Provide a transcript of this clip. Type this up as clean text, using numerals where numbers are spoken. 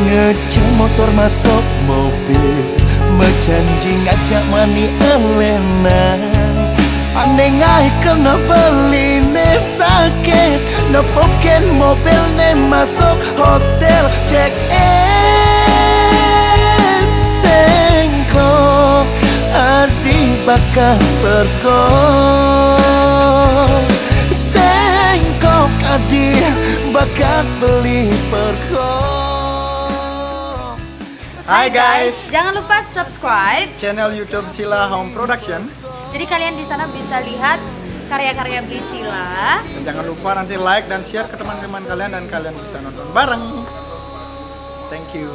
ngecek motor masuk mobil, berjanji ngajak mani elenan. Aneh ngai kena beli ne sakit, nepoken mobil ne masuk hotel check in. Sengkok adi bakal perko, sengkok adi bakal beli perko. Hai guys, Jangan lupa subscribe. channel YouTube Sila Home Production. Jadi kalian di sana bisa lihat karya-karya Priscilla. Dan jangan lupa nanti like dan share ke teman-teman kalian dan kalian bisa nonton bareng. Thank you.